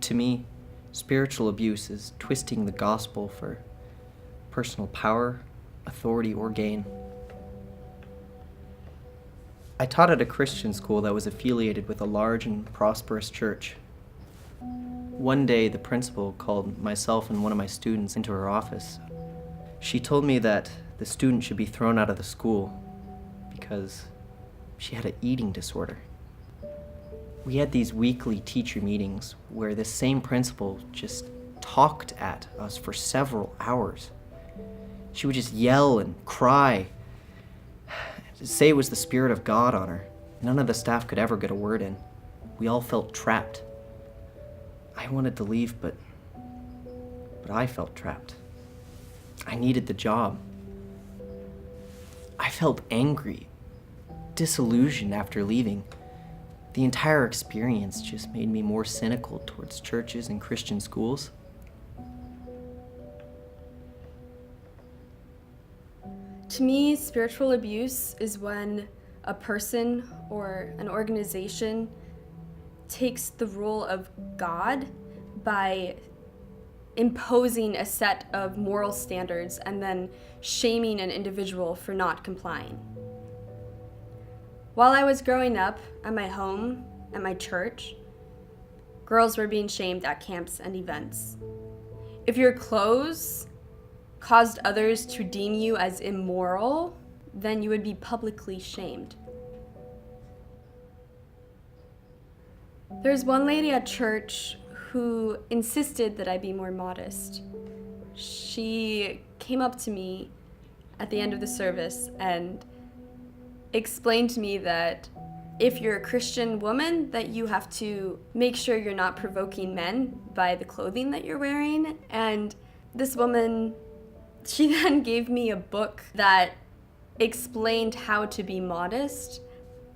To me, spiritual abuse is twisting the gospel for personal power, authority, or gain. I taught at a Christian school that was affiliated with a large and prosperous church. One day, the principal called myself and one of my students into her office. She told me that the student should be thrown out of the school because she had an eating disorder. We had these weekly teacher meetings where this same principal just talked at us for several hours. She would just yell and cry, say it was the Spirit of God on her. None of the staff could ever get a word in. We all felt trapped. I wanted to leave, but I felt trapped. I needed the job. I felt angry, disillusioned after leaving. The entire experience just made me more cynical towards churches and Christian schools. To me, spiritual abuse is when a person or an organization takes the role of God by imposing a set of moral standards and then shaming an individual for not complying. While I was growing up at my home, at my church, girls were being shamed at camps and events. If your clothes caused others to deem you as immoral, then you would be publicly shamed. There's one lady at church who insisted that I be more modest. She came up to me at the end of the service and explained to me that if you're a Christian woman, that you have to make sure you're not provoking men by the clothing that you're wearing. And this woman, she then gave me a book that explained how to be modest.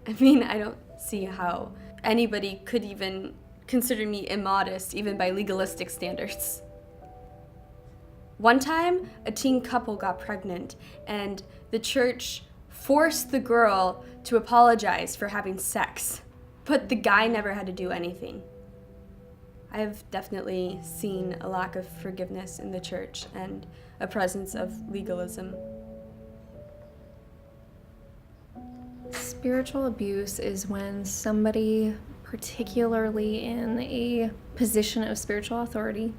I mean, I don't see how anybody could even consider me immodest, even by legalistic standards. One time, a teen couple got pregnant, and the church forced the girl to apologize for having sex, but the guy never had to do anything. I have definitely seen a lack of forgiveness in the church and a presence of legalism. Spiritual abuse is when somebody, particularly in a position of spiritual authority,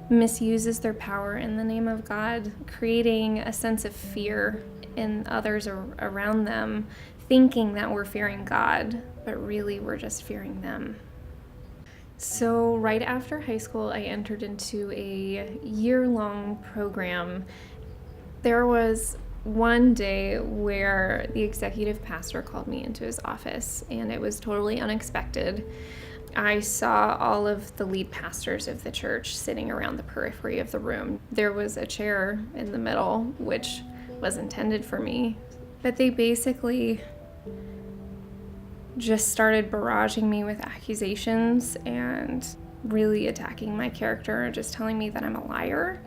misuses their power in the name of God, creating a sense of fear in others around them, thinking that we're fearing God, but really we're just fearing them. So right after high school, I entered into a year-long program. There was one day where the executive pastor called me into his office, and it was totally unexpected. I saw all of the lead pastors of the church sitting around the periphery of the room. There was a chair in the middle, which was intended for me, but they basically just started barraging me with accusations and really attacking my character, just telling me that I'm a liar,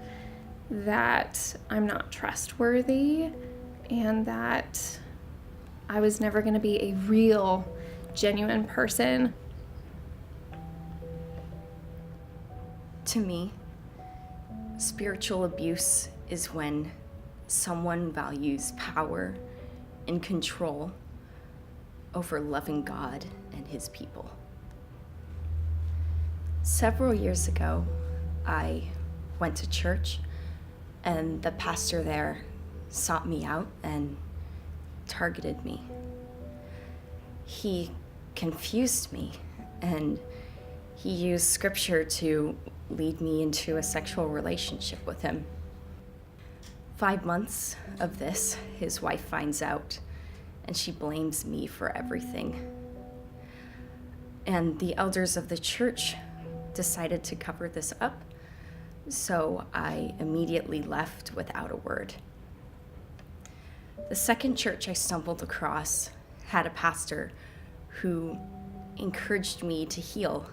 that I'm not trustworthy, and that I was never going to be a real, genuine person. To me, spiritual abuse is when someone values power and control over loving God and His people. Several years ago, I went to church, and the pastor there sought me out and targeted me. He confused me, and he used scripture to lead me into a sexual relationship with him. 5 months of this, his wife finds out, and she blames me for everything. And the elders of the church decided to cover this up, so I immediately left without a word. The second church I stumbled across had a pastor who encouraged me to heal.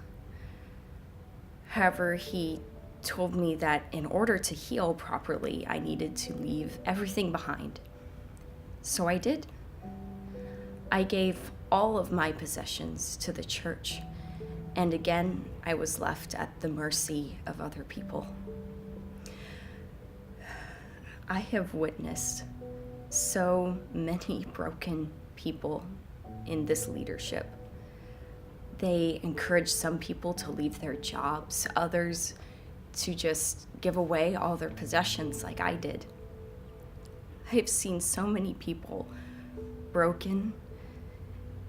However, he told me that in order to heal properly, I needed to leave everything behind. So I did. I gave all of my possessions to the church, And again, I was left at the mercy of other people. I have witnessed so many broken people in this leadership. They encourage some people to leave their jobs, others to just give away all their possessions like I did. I've seen so many people broken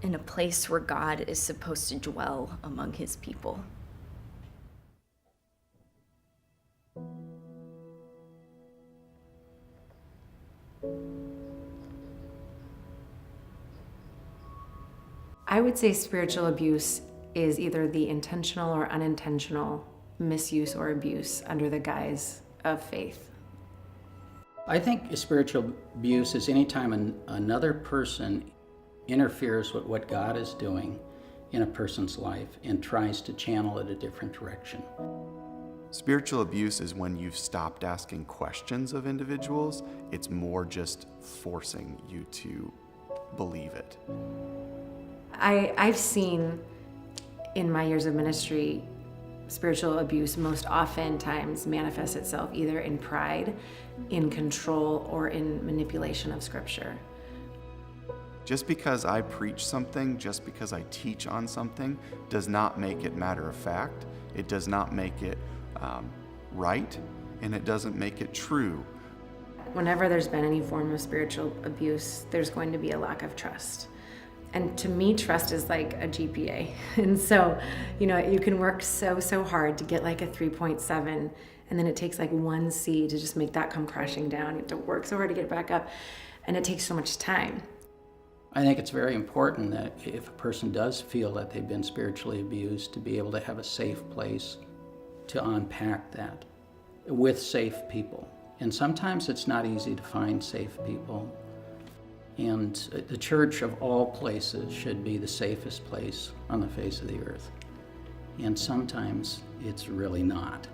in a place where God is supposed to dwell among his people. I would say spiritual abuse is either the intentional or unintentional misuse or abuse under the guise of faith. I think spiritual abuse is anytime another person interferes with what God is doing in a person's life and tries to channel it a different direction. Spiritual abuse is when you've stopped asking questions of individuals. It's more just forcing you to believe it. I've seen in my years of ministry, spiritual abuse most oftentimes manifests itself either in pride, in control, or in manipulation of Scripture. Just because I preach something, just because I teach on something, does not make it matter of fact. It does not make it right, and it doesn't make it true. Whenever there's been any form of spiritual abuse, there's going to be a lack of trust. And to me, trust is like a GPA. And so, you can work so hard to get like a 3.7, and then it takes like 1 C to just make that come crashing down. You have to work so hard to get it back up, and it takes so much time. I think it's very important that if a person does feel that they've been spiritually abused, to be able to have a safe place to unpack that with safe people. And sometimes it's not easy to find safe people. And the church of all places should be the safest place on the face of the earth. And sometimes it's really not.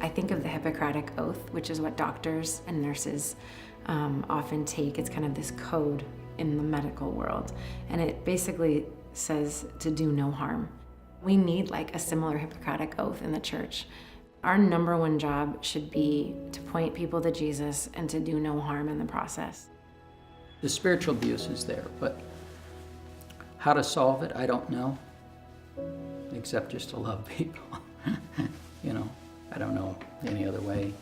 I think of the Hippocratic Oath, which is what doctors and nurses often take. It's kind of this code in the medical world. And it basically says to do no harm. We need like a similar Hippocratic Oath in the church. Our number one job should be to point people to Jesus and to do no harm in the process. The spiritual abuse is there, but how to solve it, I don't know, except just to love people. I don't know any other way.